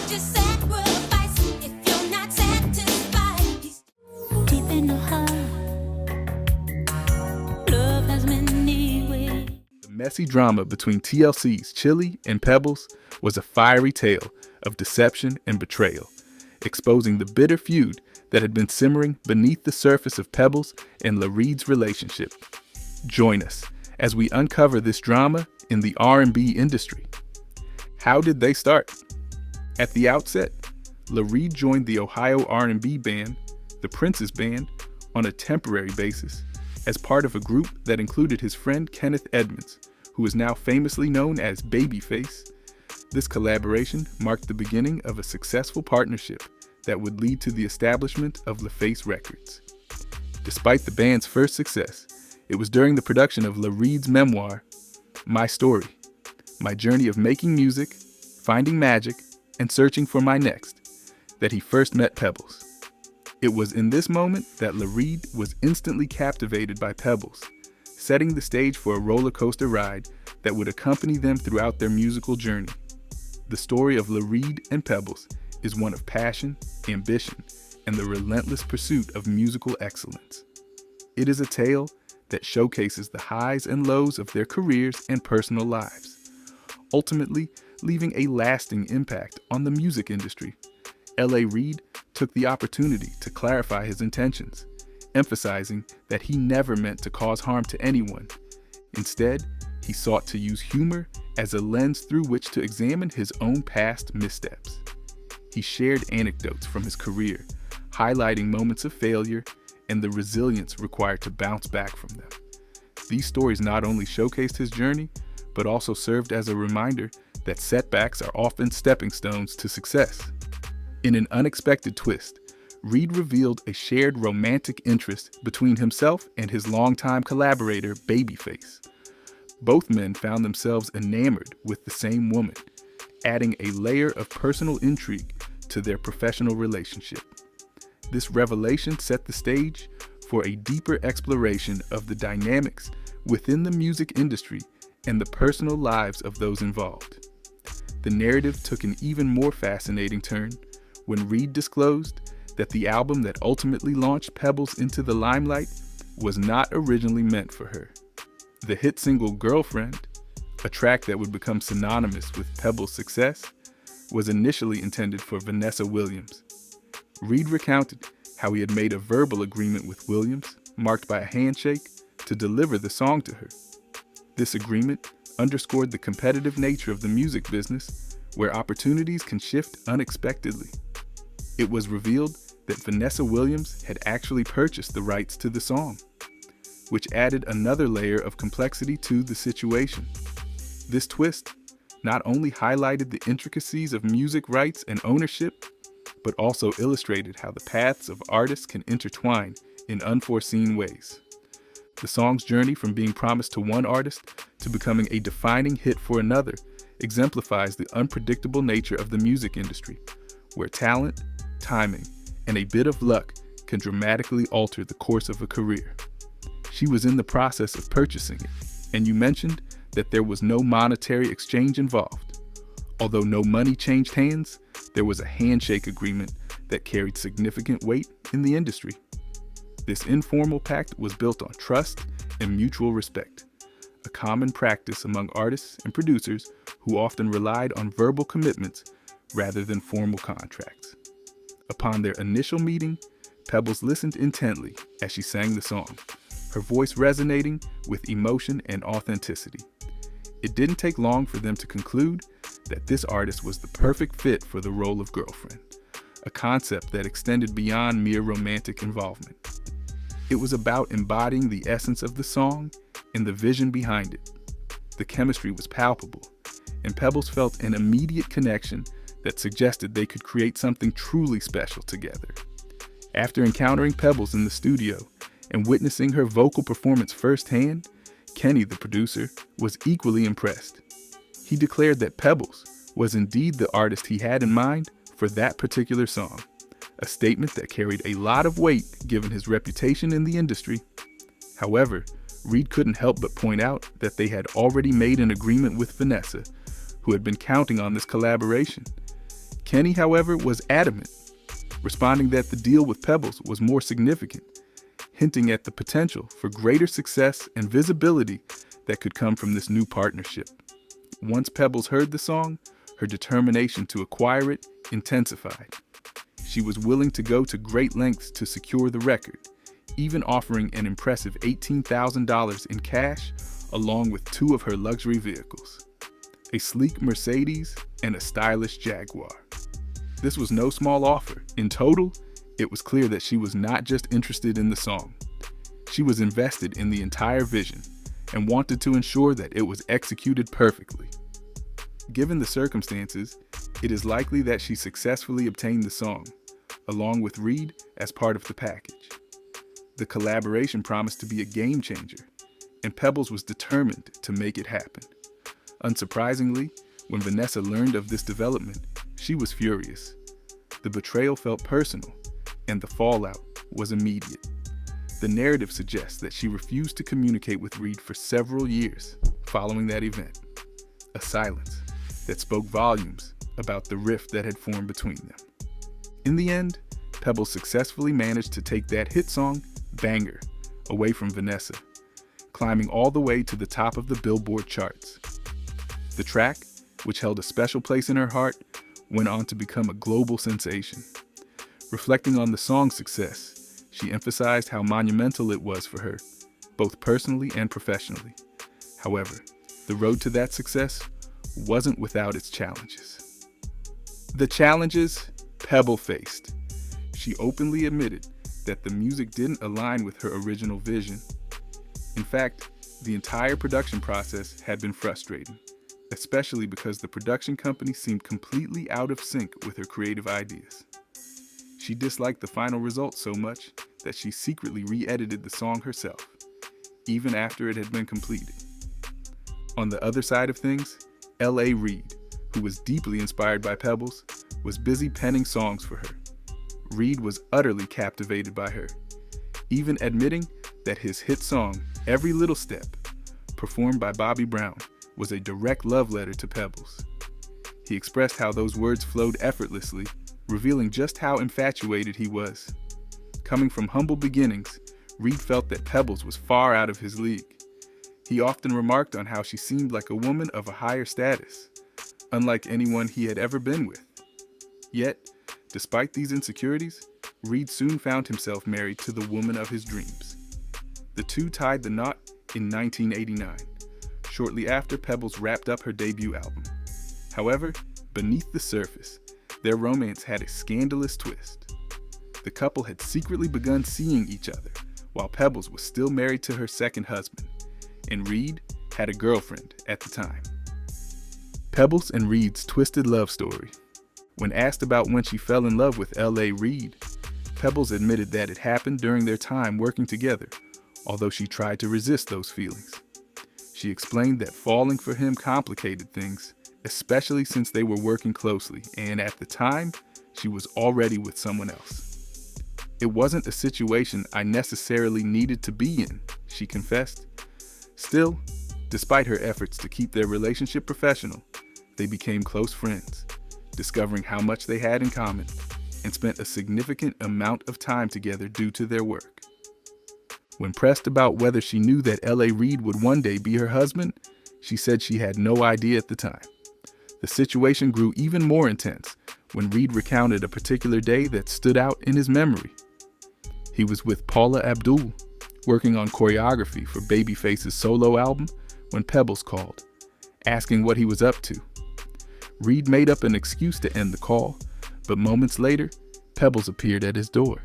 just sacrifice if you're not satisfied. Deep in the heart, love has many ways. The messy drama between TLC's Chilli and Pebbles was a fiery tale of deception and betrayal, exposing the bitter feud that had been simmering beneath the surface of Pebbles and La Reid's relationship. Join us as we uncover this drama in the R&B industry. How did they start? At the outset, La Reid joined the Ohio R&B band, the Prince's Band, on a temporary basis as part of a group that included his friend Kenneth Edmonds, who is now famously known as Babyface. This collaboration marked the beginning of a successful partnership that would lead to the establishment of LaFace Records. Despite the band's first success, it was during the production of La Reid's memoir, My Story, My Journey of Making Music, Finding Magic, and Searching for My Next, that he first met Pebbles. It was in this moment that La Reid was instantly captivated by Pebbles, setting the stage for a roller coaster ride that would accompany them throughout their musical journey. The story of La Reid and Pebbles is one of passion, ambition, and the relentless pursuit of musical excellence. It is a tale that showcases the highs and lows of their careers and personal lives, ultimately leaving a lasting impact on the music industry. L.A. Reid took the opportunity to clarify his intentions, emphasizing that he never meant to cause harm to anyone. Instead, he sought to use humor as a lens through which to examine his own past missteps. He shared anecdotes from his career, highlighting moments of failure and the resilience required to bounce back from them. These stories not only showcased his journey, but also served as a reminder that setbacks are often stepping stones to success. In an unexpected twist, Reid revealed a shared romantic interest between himself and his longtime collaborator, Babyface. Both men found themselves enamored with the same woman, adding a layer of personal intrigue to their professional relationship. This revelation set the stage for a deeper exploration of the dynamics within the music industry and the personal lives of those involved. The narrative took an even more fascinating turn when Reid disclosed that the album that ultimately launched Pebbles into the limelight was not originally meant for her. The hit single Girlfriend, a track that would become synonymous with Pebbles' success, was initially intended for Vanessa Williams. Reid recounted how he had made a verbal agreement with Williams, marked by a handshake, to deliver the song to her. This agreement underscored the competitive nature of the music business, where opportunities can shift unexpectedly. It was revealed that Vanessa Williams had actually purchased the rights to the song, which added another layer of complexity to the situation. This twist not only highlighted the intricacies of music rights and ownership, but also illustrated how the paths of artists can intertwine in unforeseen ways. The song's journey from being promised to one artist to becoming a defining hit for another exemplifies the unpredictable nature of the music industry, where talent, timing, and a bit of luck can dramatically alter the course of a career. She was in the process of purchasing it, and you mentioned that there was no monetary exchange involved. Although no money changed hands, there was a handshake agreement that carried significant weight in the industry. This informal pact was built on trust and mutual respect, a common practice among artists and producers who often relied on verbal commitments rather than formal contracts. Upon their initial meeting, Pebbles listened intently as she sang the song, her voice resonating with emotion and authenticity. It didn't take long for them to conclude that this artist was the perfect fit for the role of Girlfriend, a concept that extended beyond mere romantic involvement. It was about embodying the essence of the song and the vision behind it. The chemistry was palpable, and Pebbles felt an immediate connection that suggested they could create something truly special together. After encountering Pebbles in the studio and witnessing her vocal performance firsthand, Kenny, the producer, was equally impressed. He declared that Pebbles was indeed the artist he had in mind for that particular song, a statement that carried a lot of weight given his reputation in the industry. However, Reid couldn't help but point out that they had already made an agreement with Vanessa, who had been counting on this collaboration. Kenny, however, was adamant, responding that the deal with Pebbles was more significant, hinting at the potential for greater success and visibility that could come from this new partnership. Once Pebbles heard the song, her determination to acquire it intensified. She was willing to go to great lengths to secure the record, even offering an impressive $18,000 in cash along with 2 of her luxury vehicles, a sleek Mercedes and a stylish Jaguar. This was no small offer. In total, it was clear that she was not just interested in the song. She was invested in the entire vision and wanted to ensure that it was executed perfectly. Given the circumstances, it is likely that she successfully obtained the song, along with Reid as part of the package. The collaboration promised to be a game changer, and Pebbles was determined to make it happen. Unsurprisingly, when Vanessa learned of this development, she was furious. The betrayal felt personal, and the fallout was immediate. The narrative suggests that she refused to communicate with Reid for several years following that event, a silence that spoke volumes about the rift that had formed between them. In the end, Pebbles successfully managed to take that hit song, Banger, away from Vanessa, climbing all the way to the top of the Billboard charts. The track, which held a special place in her heart, went on to become a global sensation. Reflecting on the song's success, she emphasized how monumental it was for her, both personally and professionally. However, the road to that success wasn't without its challenges. The challenges Pebble faced. She openly admitted that the music didn't align with her original vision. In fact, the entire production process had been frustrating, especially because the production company seemed completely out of sync with her creative ideas. She disliked the final result so much that she secretly re-edited the song herself, even after it had been completed. On the other side of things, L.A. Reid, who was deeply inspired by Pebbles, was busy penning songs for her. Reid was utterly captivated by her, even admitting that his hit song, Every Little Step, performed by Bobby Brown, was a direct love letter to Pebbles. He expressed how those words flowed effortlessly, revealing just how infatuated he was. Coming from humble beginnings, Reid felt that Pebbles was far out of his league. He often remarked on how she seemed like a woman of a higher status, unlike anyone he had ever been with. Yet, despite these insecurities, Reid soon found himself married to the woman of his dreams. The two tied the knot in 1989, shortly after Pebbles wrapped up her debut album. However, beneath the surface, their romance had a scandalous twist. The couple had secretly begun seeing each other, while Pebbles was still married to her second husband, and Reid had a girlfriend at the time. Pebbles and Reid's twisted love story. When asked about when she fell in love with L.A. Reid, Pebbles admitted that it happened during their time working together, although she tried to resist those feelings. She explained that falling for him complicated things, especially since they were working closely, and at the time, she was already with someone else. It wasn't a situation I necessarily needed to be in, she confessed. Still, despite her efforts to keep their relationship professional, they became close friends, discovering how much they had in common, and spent a significant amount of time together due to their work. When pressed about whether she knew that L.A. Reid would one day be her husband, she said she had no idea at the time. The situation grew even more intense when Reid recounted a particular day that stood out in his memory. He was with Paula Abdul, working on choreography for Babyface's solo album, when Pebbles called, asking what he was up to. Reid made up an excuse to end the call, but moments later, Pebbles appeared at his door.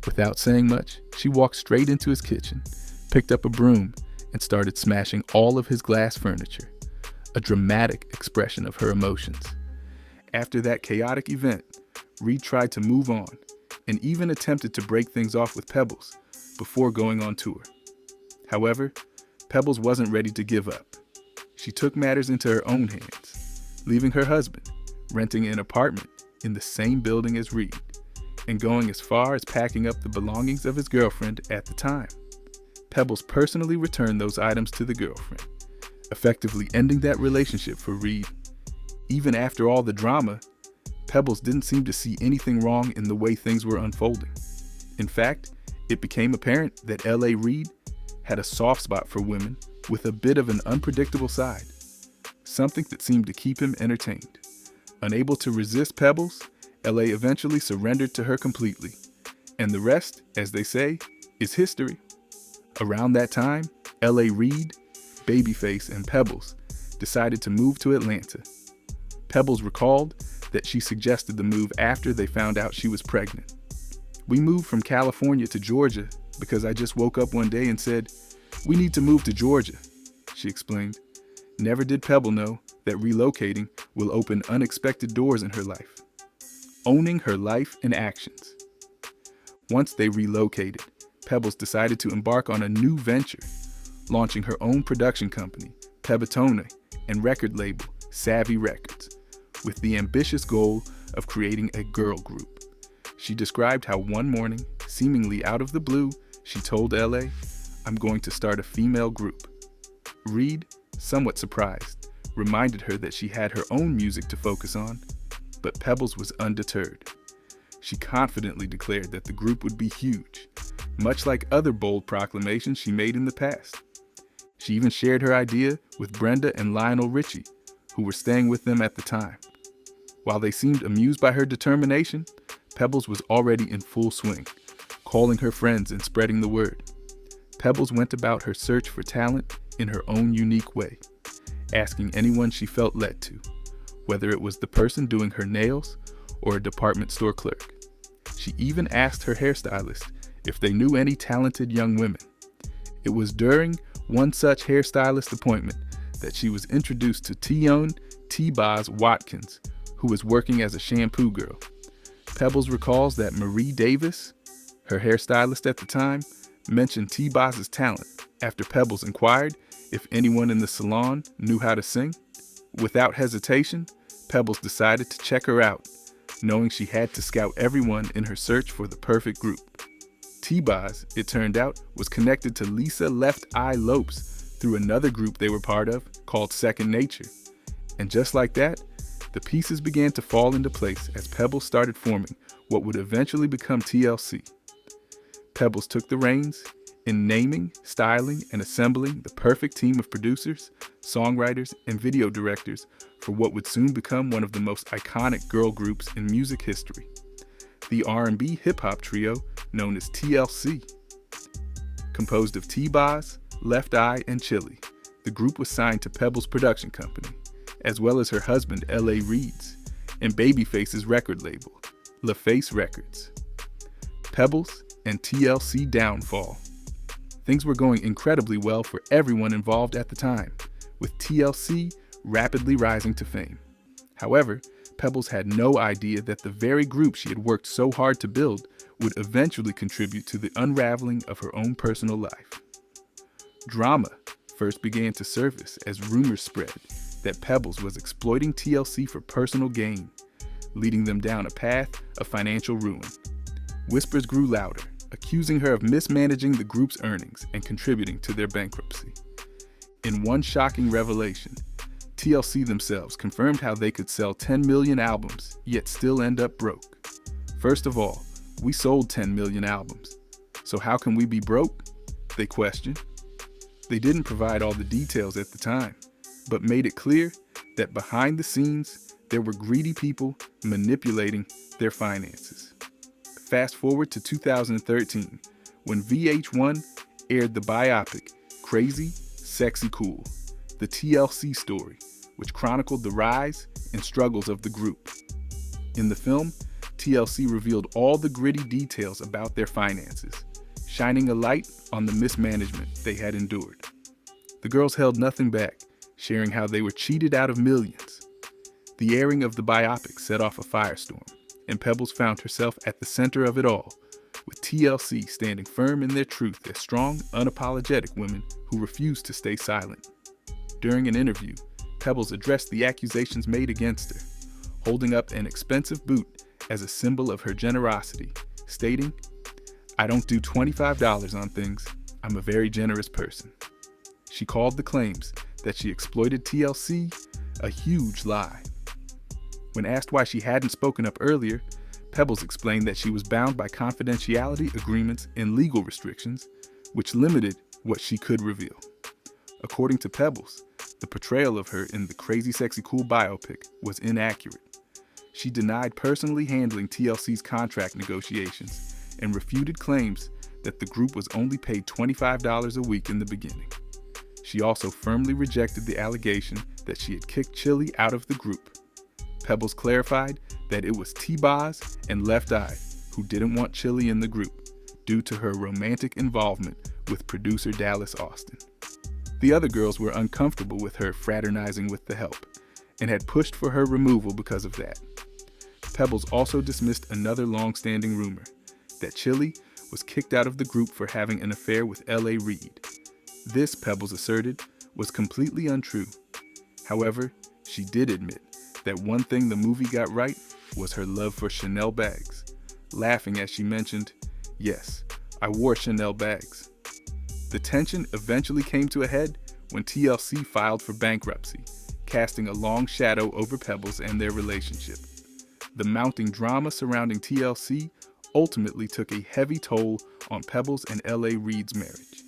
Without saying much, she walked straight into his kitchen, picked up a broom, and started smashing all of his glass furniture, a dramatic expression of her emotions. After that chaotic event, Reid tried to move on and even attempted to break things off with Pebbles before going on tour. However, Pebbles wasn't ready to give up. She took matters into her own hands, leaving her husband, renting an apartment in the same building as Reid, and going as far as packing up the belongings of his girlfriend at the time. Pebbles personally returned those items to the girlfriend, effectively ending that relationship for Reid. Even after all the drama, Pebbles didn't seem to see anything wrong in the way things were unfolding. In fact, it became apparent that L.A. Reid had a soft spot for women with a bit of an unpredictable side, something that seemed to keep him entertained. Unable to resist Pebbles, L.A. eventually surrendered to her completely, and the rest, as they say, is history. Around that time, L.A. Reid, Babyface, and Pebbles decided to move to Atlanta. Pebbles recalled that she suggested the move after they found out she was pregnant. "We moved from California to Georgia because I just woke up one day and said, 'We need to move to Georgia,'" she explained. Never did Pebble know that relocating will open unexpected doors in her life. Owning her life and actions. Once they relocated, Pebbles decided to embark on a new venture, launching her own production company, Pebbatone, and record label, Savvy Records, with the ambitious goal of creating a girl group. She described how one morning, seemingly out of the blue, she told L.A., "I'm going to start a female group." Reid, somewhat surprised, reminded her that she had her own music to focus on, but Pebbles was undeterred. She confidently declared that the group would be huge, much like other bold proclamations she made in the past. She even shared her idea with Brenda and Lionel Richie, who were staying with them at the time. While they seemed amused by her determination, Pebbles was already in full swing, calling her friends and spreading the word. Pebbles went about her search for talent in her own unique way, asking anyone she felt led to, whether it was the person doing her nails or a department store clerk. She even asked her hairstylist if they knew any talented young women. It was during one such hairstylist appointment that she was introduced to Tion T-Boz Watkins, who was working as a shampoo girl. Pebbles recalls that Marie Davis, her hairstylist at the time, mentioned T-Boz's talent after Pebbles inquired if anyone in the salon knew how to sing. Without hesitation, Pebbles decided to check her out, knowing she had to scout everyone in her search for the perfect group. T-Boz, it turned out, was connected to Lisa Left Eye Lopes through another group they were part of called Second Nature. And just like that, the pieces began to fall into place as Pebbles started forming what would eventually become TLC. Pebbles took the reins in naming, styling, and assembling the perfect team of producers, songwriters, and video directors for what would soon become one of the most iconic girl groups in music history, the R&B hip-hop trio known as TLC. Composed of T-Boz, Left Eye, and Chilli, the group was signed to Pebbles' production company, as well as her husband L.A. Reid's, and Babyface's record label, LaFace Records. Pebbles and TLC downfall. Things were going incredibly well for everyone involved at the time, with TLC rapidly rising to fame. However, Pebbles had no idea that the very group she had worked so hard to build would eventually contribute to the unraveling of her own personal life. Drama first began to surface as rumors spread that Pebbles was exploiting TLC for personal gain, leading them down a path of financial ruin. Whispers grew louder, accusing her of mismanaging the group's earnings and contributing to their bankruptcy. In one shocking revelation, TLC themselves confirmed how they could sell 10 million albums, yet still end up broke. First of all, we sold 10 million albums, so how can we be broke? They questioned. They didn't provide all the details at the time, but made it clear that behind the scenes, there were greedy people manipulating their finances. Fast forward to 2013, when VH1 aired the biopic Crazy, Sexy, Cool, the TLC story, which chronicled the rise and struggles of the group. In the film, TLC revealed all the gritty details about their finances, shining a light on the mismanagement they had endured. The girls held nothing back, sharing how they were cheated out of millions. The airing of the biopic set off a firestorm, and Pebbles found herself at the center of it all, with TLC standing firm in their truth as strong, unapologetic women who refused to stay silent. During an interview, Pebbles addressed the accusations made against her, holding up an expensive boot as a symbol of her generosity, stating, "I don't do $25 on things. I'm a very generous person." She called the claims that she exploited TLC a huge lie. When asked why she hadn't spoken up earlier, Pebbles explained that she was bound by confidentiality agreements and legal restrictions, which limited what she could reveal. According to Pebbles, the portrayal of her in the Crazy Sexy Cool biopic was inaccurate. She denied personally handling TLC's contract negotiations and refuted claims that the group was only paid $25 a week in the beginning. She also firmly rejected the allegation that she had kicked Chilli out of the group. Pebbles clarified that it was T-Boz and Left Eye who didn't want Chilli in the group due to her romantic involvement with producer Dallas Austin. The other girls were uncomfortable with her fraternizing with the help and had pushed for her removal because of that. Pebbles also dismissed another long-standing rumor that Chilli was kicked out of the group for having an affair with La Reid. This, Pebbles asserted, was completely untrue. However, she did admit that one thing the movie got right was her love for Chanel bags, laughing as she mentioned, "Yes, I wore Chanel bags." The tension eventually came to a head when TLC filed for bankruptcy, casting a long shadow over Pebbles and their relationship. The mounting drama surrounding TLC ultimately took a heavy toll on Pebbles and La Reid's marriage,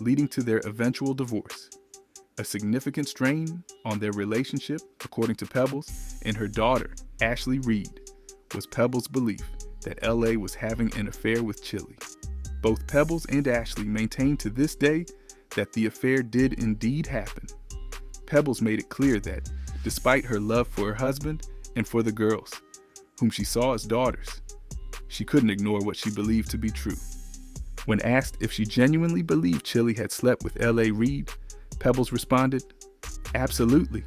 leading to their eventual divorce. A significant strain on their relationship, according to Pebbles and her daughter, Ashley Reid, was Pebbles' belief that LA was having an affair with Chilli. Both Pebbles and Ashley maintain to this day that the affair did indeed happen. Pebbles made it clear that, despite her love for her husband and for the girls, whom she saw as daughters, she couldn't ignore what she believed to be true. When asked if she genuinely believed Chilli had slept with La Reid, Pebbles responded, "Absolutely."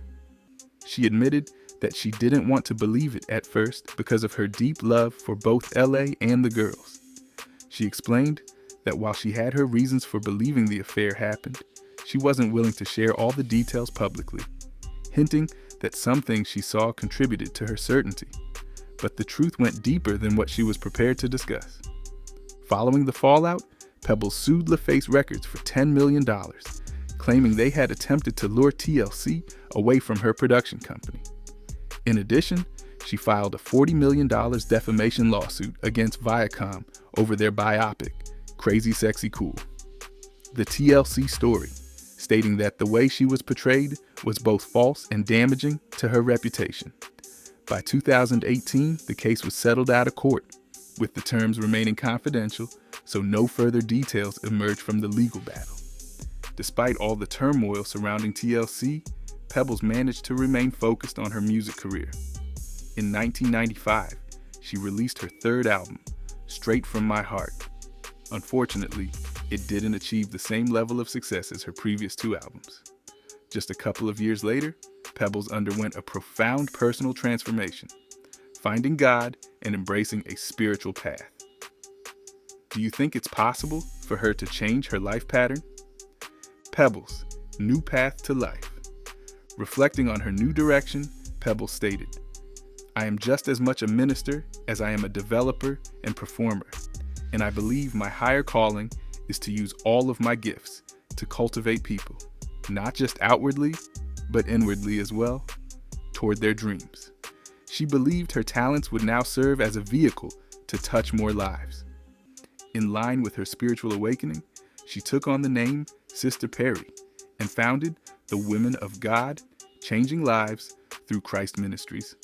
She admitted that she didn't want to believe it at first because of her deep love for both LA and the girls. She explained that while she had her reasons for believing the affair happened, she wasn't willing to share all the details publicly, hinting that some things she saw contributed to her certainty. But the truth went deeper than what she was prepared to discuss. Following the fallout, Pebbles sued LaFace Records for $10 million, claiming they had attempted to lure TLC away from her production company. In addition, she filed a $40 million defamation lawsuit against Viacom over their biopic, Crazy Sexy Cool. The TLC story, stating that the way she was portrayed was both false and damaging to her reputation. By 2018, the case was settled out of court, with the terms remaining confidential, so no further details emerged from the legal battle. Despite all the turmoil surrounding TLC, Pebbles managed to remain focused on her music career. In 1995, she released her third album, Straight From My Heart. Unfortunately, it didn't achieve the same level of success as her previous two albums. Just a couple of years later, Pebbles underwent a profound personal transformation, finding God and embracing a spiritual path. Do you think it's possible for her to change her life pattern? Pebbles, New Path to Life. Reflecting on her new direction, Pebbles stated, "I am just as much a minister as I am a developer and performer, and I believe my higher calling is to use all of my gifts to cultivate people, not just outwardly, but inwardly as well, toward their dreams." She believed her talents would now serve as a vehicle to touch more lives. In line with her spiritual awakening, she took on the name Sister Perry and founded the Women of God, Changing Lives Through Christ Ministries.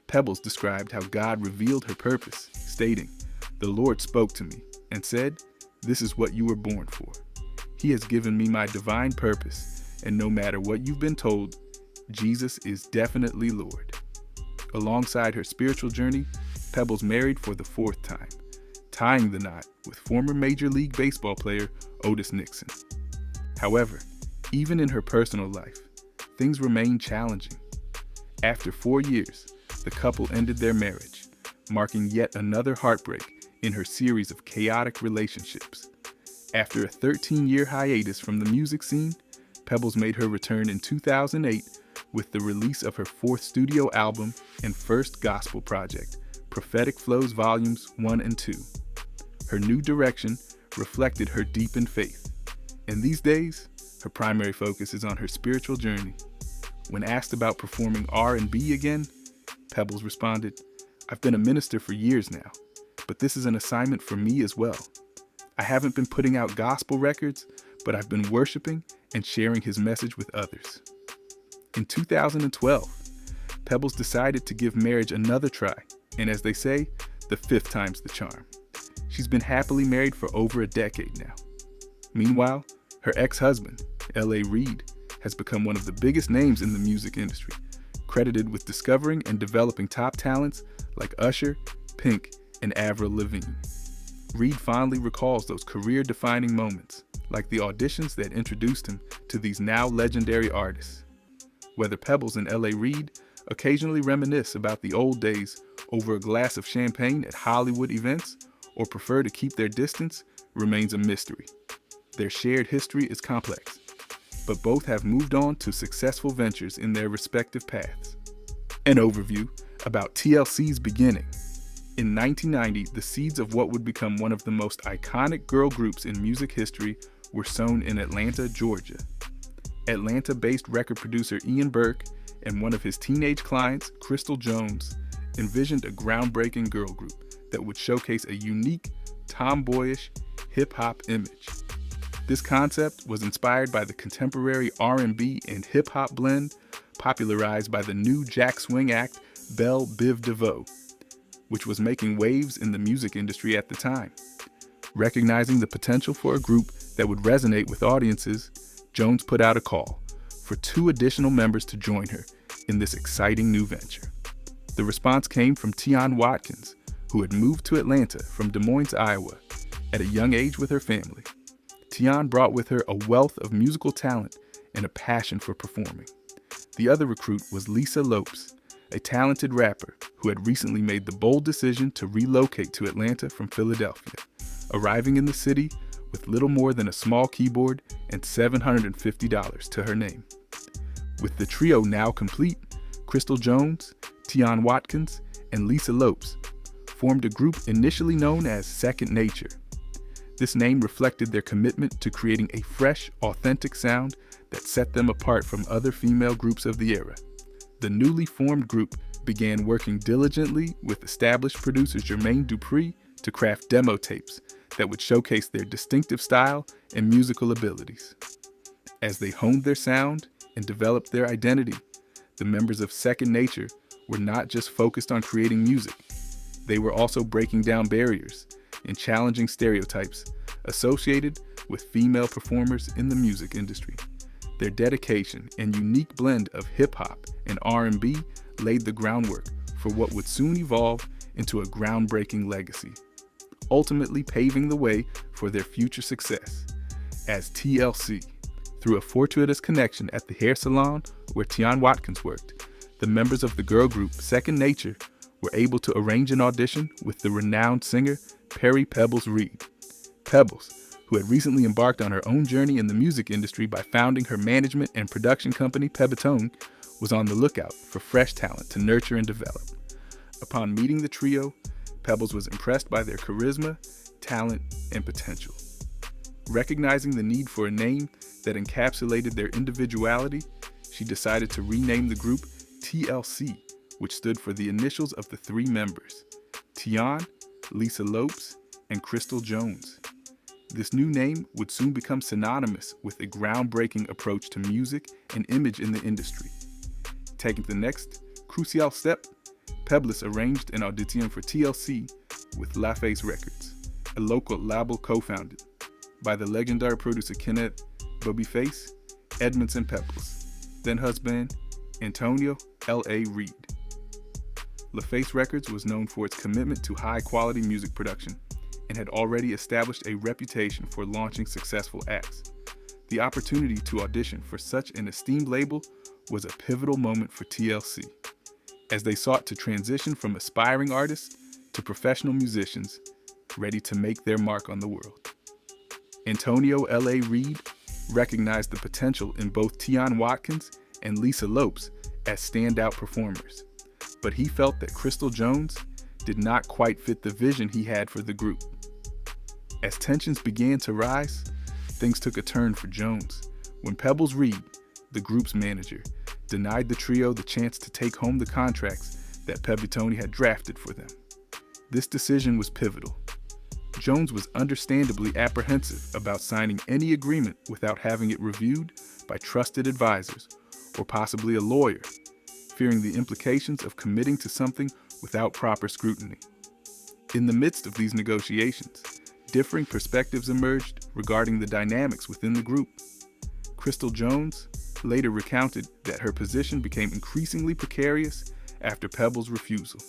Pebbles described how God revealed her purpose, stating, "The Lord spoke to me and said, 'This is what you were born for.' He has given me my divine purpose, and no matter what you've been told, Jesus is definitely Lord." Alongside her spiritual journey, Pebbles married for the fourth time, tying the knot with former Major League Baseball player Otis Nixon. However, even in her personal life, things remained challenging. After 4 years, the couple ended their marriage, marking yet another heartbreak in her series of chaotic relationships. After a 13-year hiatus from the music scene, Pebbles made her return in 2008 with the release of her fourth studio album and first gospel project, Prophetic Flows Volumes 1 and 2. Her new direction reflected her deepened faith, and these days, her primary focus is on her spiritual journey. When asked about performing R&B again, Pebbles responded, "I've been a minister for years now, but this is an assignment for me as well. I haven't been putting out gospel records, but I've been worshiping and sharing his message with others." In 2012, Pebbles decided to give marriage another try, and as they say, the fifth time's the charm. She's been happily married for over a decade now. Meanwhile, her ex-husband, L.A. Reid, has become one of the biggest names in the music industry, credited with discovering and developing top talents like Usher, Pink, and Avril Lavigne. Reid fondly recalls those career-defining moments, like the auditions that introduced him to these now legendary artists. Whether Pebbles and L.A. Reid occasionally reminisce about the old days over a glass of champagne at Hollywood events or prefer to keep their distance remains a mystery. Their shared history is complex, but both have moved on to successful ventures in their respective paths. An overview about TLC's beginning. In 1990, the seeds of what would become one of the most iconic girl groups in music history were sown in Atlanta, Georgia. Atlanta-based record producer Ian Burke and one of his teenage clients, Crystal Jones, envisioned a groundbreaking girl group that would showcase a unique, tomboyish, hip-hop image. This concept was inspired by the contemporary R&B and hip-hop blend popularized by the new Jack Swing act Belle Biv DeVoe, which was making waves in the music industry at the time. Recognizing the potential for a group that would resonate with audiences, Jones put out a call for 2 additional members to join her in this exciting new venture. The response came from Tion Watkins, who had moved to Atlanta from Des Moines, Iowa, at a young age with her family. Tion brought with her a wealth of musical talent and a passion for performing. The other recruit was Lisa Lopes, a talented rapper who had recently made the bold decision to relocate to Atlanta from Philadelphia, arriving in the city with little more than a small keyboard and $750 to her name. With the trio now complete, Crystal Jones, Tion Watkins, and Lisa Lopes formed a group initially known as Second Nature. This name reflected their commitment to creating a fresh, authentic sound that set them apart from other female groups of the era. The newly formed group began working diligently with established producer Jermaine Dupri to craft demo tapes that would showcase their distinctive style and musical abilities. As they honed their sound and developed their identity, the members of Second Nature were not just focused on creating music. They were also breaking down barriers and challenging stereotypes associated with female performers in the music industry. Their dedication and unique blend of hip-hop and R&B laid the groundwork for what would soon evolve into a groundbreaking legacy, ultimately paving the way for their future success as TLC. Through a fortuitous connection at the hair salon where Tion Watkins worked, the members of the girl group Second Nature were able to arrange an audition with the renowned singer Pebbles La Reid. Pebbles, who had recently embarked on her own journey in the music industry by founding her management and production company Pebetone, was on the lookout for fresh talent to nurture and develop. Upon meeting the trio, Pebbles was impressed by their charisma, talent, and potential. Recognizing the need for a name that encapsulated their individuality, she decided to rename the group TLC, which stood for the initials of the 3 members, Tion, Lisa Lopes, and Crystal Jones. This new name would soon become synonymous with a groundbreaking approach to music and image in the industry. Taking the next crucial step, Pebbles arranged an audition for TLC with LaFace Records, a local label co-founded by the legendary producer Kenneth Bobbyface Edmondson Pebbles, then husband Antonio L.A. Reid. LaFace Records was known for its commitment to high-quality music production and had already established a reputation for launching successful acts. The opportunity to audition for such an esteemed label was a pivotal moment for TLC, as they sought to transition from aspiring artists to professional musicians ready to make their mark on the world. Antonio L.A. Reid recognized the potential in both Tion Watkins and Lisa Lopes as standout performers, but he felt that Crystal Jones did not quite fit the vision he had for the group. As tensions began to rise, things took a turn for Jones when Pebbles Reid, the group's manager, denied the trio the chance to take home the contracts that Pebbles had drafted for them. This decision was pivotal. Jones was understandably apprehensive about signing any agreement without having it reviewed by trusted advisors or possibly a lawyer, fearing the implications of committing to something without proper scrutiny. In the midst of these negotiations, differing perspectives emerged regarding the dynamics within the group. Crystal Jones later recounted that her position became increasingly precarious after Pebbles' refusal.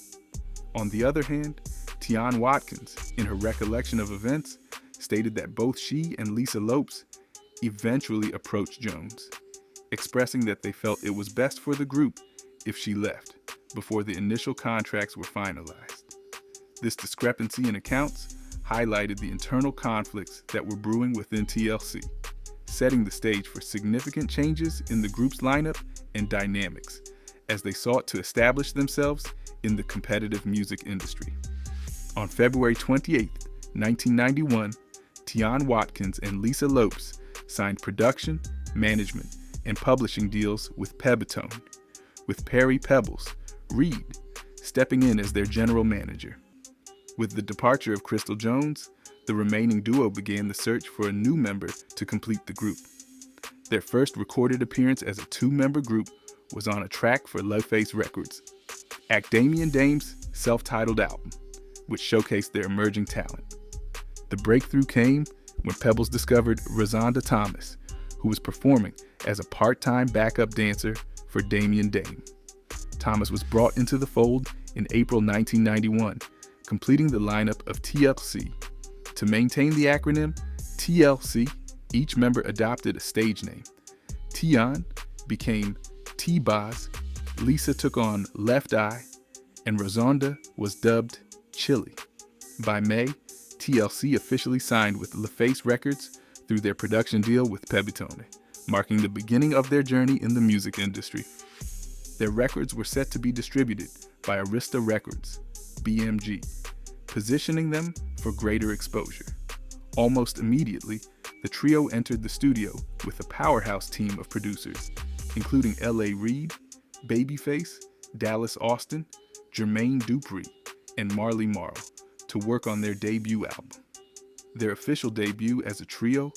On the other hand, Tian Watkins, in her recollection of events, stated that both she and Lisa Lopes eventually approached Jones, expressing that they felt it was best for the group if she left before the initial contracts were finalized. This discrepancy in accounts highlighted the internal conflicts that were brewing within TLC, setting the stage for significant changes in the group's lineup and dynamics as they sought to establish themselves in the competitive music industry. On February 28, 1991, Tian Watkins and Lisa Lopes signed production, management, and publishing deals with Pebbles, with Pebbles La Reid stepping in as their general manager. With the departure of Crystal Jones, the remaining duo began the search for a new member to complete the group. Their first recorded appearance as a two-member group was on a track for LaFace Records, Damien Dame's self-titled album, which showcased their emerging talent. The breakthrough came when Pebbles discovered Rozonda Thomas, who was performing as a part-time backup dancer for Damien Dame. Thomas was brought into the fold in April 1991, completing the lineup of TLC. To maintain the acronym TLC, each member adopted a stage name. Tian became T-Boz, Lisa took on Left Eye, and Rozonda was dubbed Chilli. By May, TLC officially signed with LaFace Records through their production deal with Pebbles, marking the beginning of their journey in the music industry. Their records were set to be distributed by Arista Records, BMG, positioning them for greater exposure. Almost immediately, the trio entered the studio with a powerhouse team of producers, including L.A. Reid, Babyface, Dallas Austin, Jermaine Dupri, and Marley Marl, to work on their debut album. Their official debut as a trio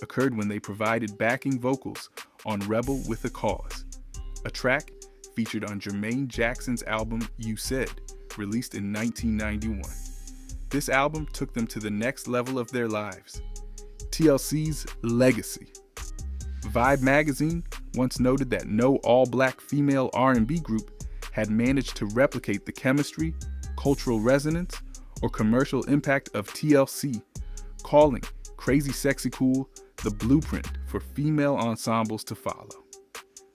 occurred when they provided backing vocals on Rebel with a Cause, a track featured on Jermaine Jackson's album You Said, released in 1991. This album took them to the next level of their lives. TLC's legacy. Vibe magazine once noted that no all-black female R&B group had managed to replicate the chemistry, cultural resonance, or commercial impact of TLC, calling Crazy Sexy Cool the blueprint for female ensembles to follow.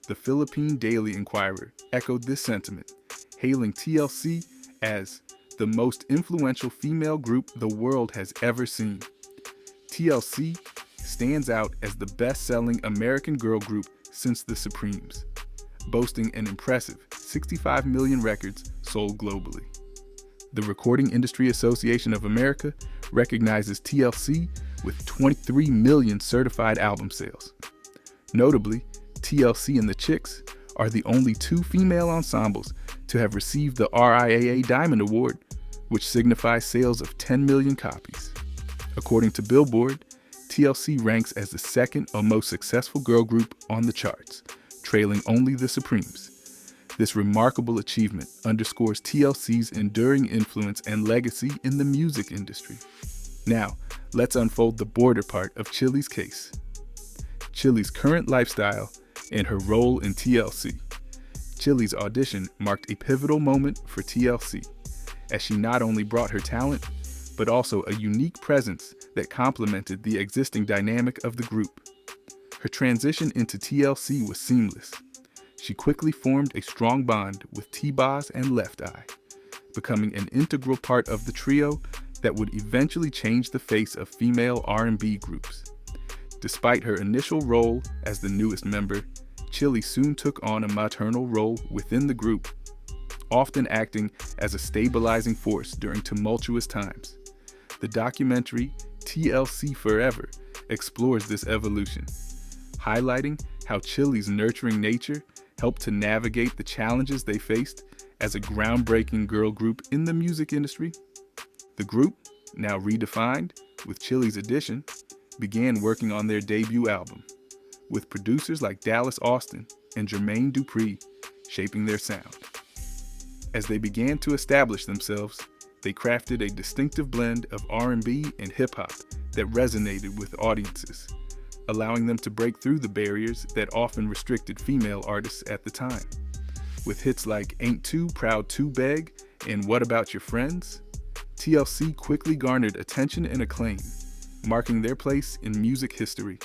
The Philippine Daily Inquirer echoed this sentiment, hailing TLC as the most influential female group the world has ever seen. TLC stands out as the best-selling American girl group since the Supremes, boasting an impressive 65 million records sold globally. The Recording Industry Association of America recognizes TLC with 23 million certified album sales. Notably, TLC and the Chicks are the only two female ensembles to have received the RIAA Diamond Award, which signifies sales of 10 million copies. According to Billboard, TLC ranks as the second or most successful girl group on the charts, trailing only the Supremes. This remarkable achievement underscores TLC's enduring influence and legacy in the music industry. Now, let's unfold the border part of Chilli's case. Chilli's current lifestyle and her role in TLC. Chilli's audition marked a pivotal moment for TLC, as she not only brought her talent, but also a unique presence that complemented the existing dynamic of the group. Her transition into TLC was seamless. She quickly formed a strong bond with T-Boz and Left Eye, becoming an integral part of the trio that would eventually change the face of female R&B groups. Despite her initial role as the newest member, Chilli soon took on a maternal role within the group, often acting as a stabilizing force during tumultuous times. The documentary TLC Forever explores this evolution, highlighting how Chilli's nurturing nature helped to navigate the challenges they faced as a groundbreaking girl group in the music industry. The group, now redefined with Chilli's addition, began working on their debut album, with producers like Dallas Austin and Jermaine Dupri shaping their sound. As they began to establish themselves, they crafted a distinctive blend of R&B and hip-hop that resonated with audiences, allowing them to break through the barriers that often restricted female artists at the time. With hits like Ain't Too Proud to Beg and What About Your Friends, TLC quickly garnered attention and acclaim, marking their place in music history.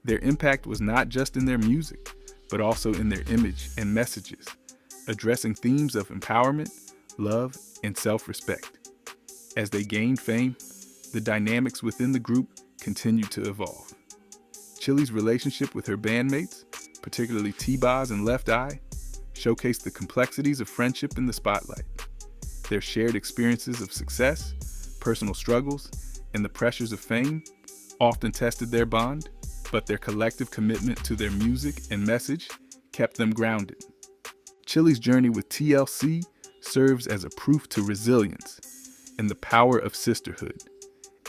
Their impact was not just in their music, but also in their image and messages, addressing themes of empowerment, love, and self-respect. As they gained fame, the dynamics within the group continued to evolve. Chilli's relationship with her bandmates, particularly T-Boz and Left Eye, showcased the complexities of friendship in the spotlight. Their shared experiences of success, personal struggles, and the pressures of fame often tested their bond, but their collective commitment to their music and message kept them grounded. Chilli's journey with TLC serves as a proof to resilience and the power of sisterhood,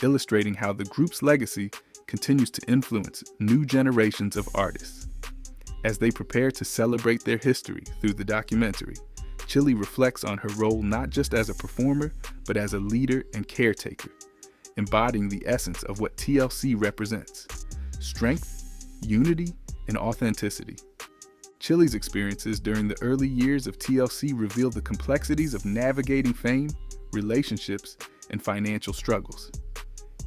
illustrating how the group's legacy continues to influence new generations of artists. As they prepare to celebrate their history through the documentary, Chilli reflects on her role not just as a performer, but as a leader and caretaker, embodying the essence of what TLC represents: strength, unity, and authenticity. Chilli's experiences during the early years of TLC reveal the complexities of navigating fame, relationships, and financial struggles.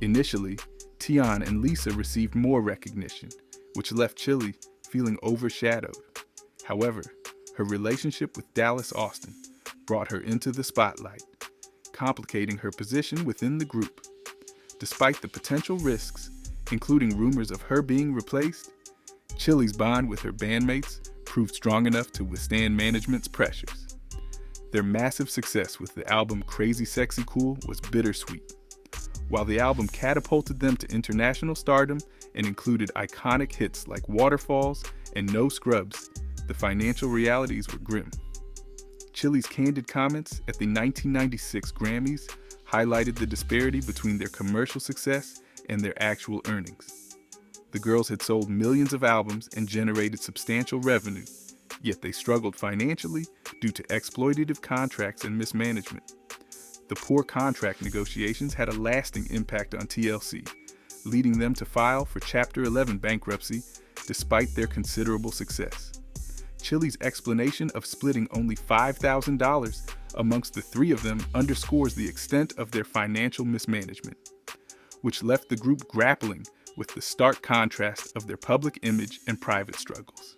Initially, Tion and Lisa received more recognition, which left Chilli feeling overshadowed. However, her relationship with Dallas Austin brought her into the spotlight, complicating her position within the group. Despite the potential risks, including rumors of her being replaced, Chilli's bond with her bandmates proved strong enough to withstand management's pressures. Their massive success with the album Crazy Sexy Cool was bittersweet. While the album catapulted them to international stardom and included iconic hits like Waterfalls and No Scrubs, the financial realities were grim. Chilli's candid comments at the 1996 Grammys highlighted the disparity between their commercial success and their actual earnings. The girls had sold millions of albums and generated substantial revenue, yet they struggled financially due to exploitative contracts and mismanagement. The poor contract negotiations had a lasting impact on TLC, leading them to file for Chapter 11 bankruptcy despite their considerable success. Chilli's explanation of splitting only $5,000 amongst the three of them underscores the extent of their financial mismanagement, which left the group grappling with the stark contrast of their public image and private struggles.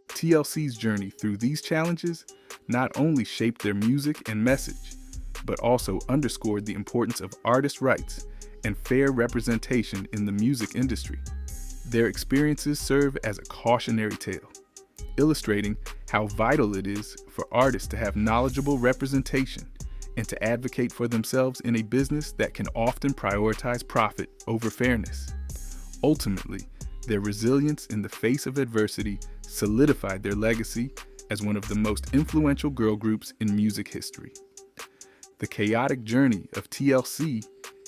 TLC's journey through these challenges not only shaped their music and message, but also underscored the importance of artist rights and fair representation in the music industry. Their experiences serve as a cautionary tale, illustrating how vital it is for artists to have knowledgeable representation and to advocate for themselves in a business that can often prioritize profit over fairness. Ultimately, their resilience in the face of adversity solidified their legacy as one of the most influential girl groups in music history. The chaotic journey of TLC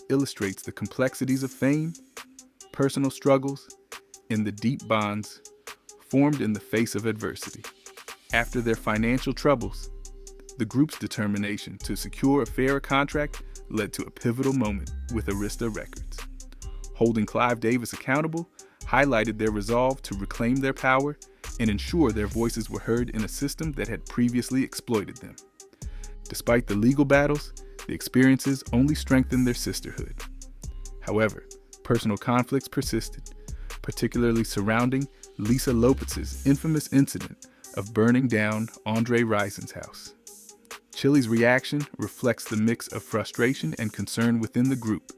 illustrates the complexities of fame, personal struggles, and the deep bonds formed in the face of adversity. After their financial troubles, the group's determination to secure a fairer contract led to a pivotal moment with Arista Records. Holding Clive Davis accountable highlighted their resolve to reclaim their power and ensure their voices were heard in a system that had previously exploited them. Despite the legal battles, the experiences only strengthened their sisterhood. However, personal conflicts persisted, particularly surrounding Lisa Lopez's infamous incident of burning down Andre Rison's house. Chilli's reaction reflects the mix of frustration and concern within the group,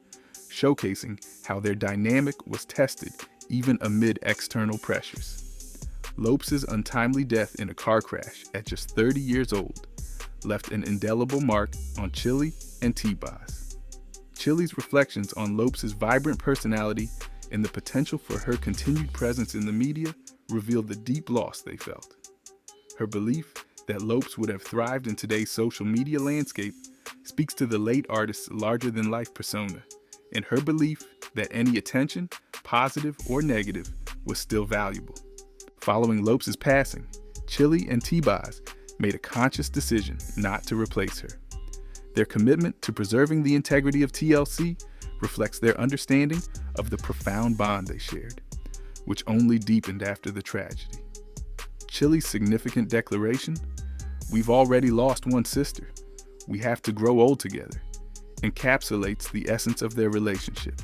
showcasing how their dynamic was tested even amid external pressures. Lopez's untimely death in a car crash at just 30 years old left an indelible mark on Chilli and T-Boz. Chilli's reflections on Lopez's vibrant personality and the potential for her continued presence in the media revealed the deep loss they felt. Her belief That Lopes would have thrived in today's social media landscape speaks to the late artist's larger-than-life persona and her belief that any attention, positive or negative, was still valuable. Following Lopes' passing, Chilli and T-Boz made a conscious decision not to replace her. Their commitment to preserving the integrity of TLC reflects their understanding of the profound bond they shared, which only deepened after the tragedy. Chilli's significant declaration, "We've already lost one sister. We have to grow old together," encapsulates the essence of their relationship.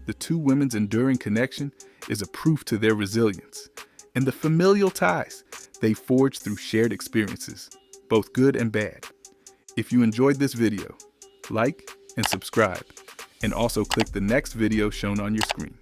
The two women's enduring connection is a proof to their resilience and the familial ties they forged through shared experiences, both good and bad. If you enjoyed this video, like and subscribe, and also click the next video shown on your screen.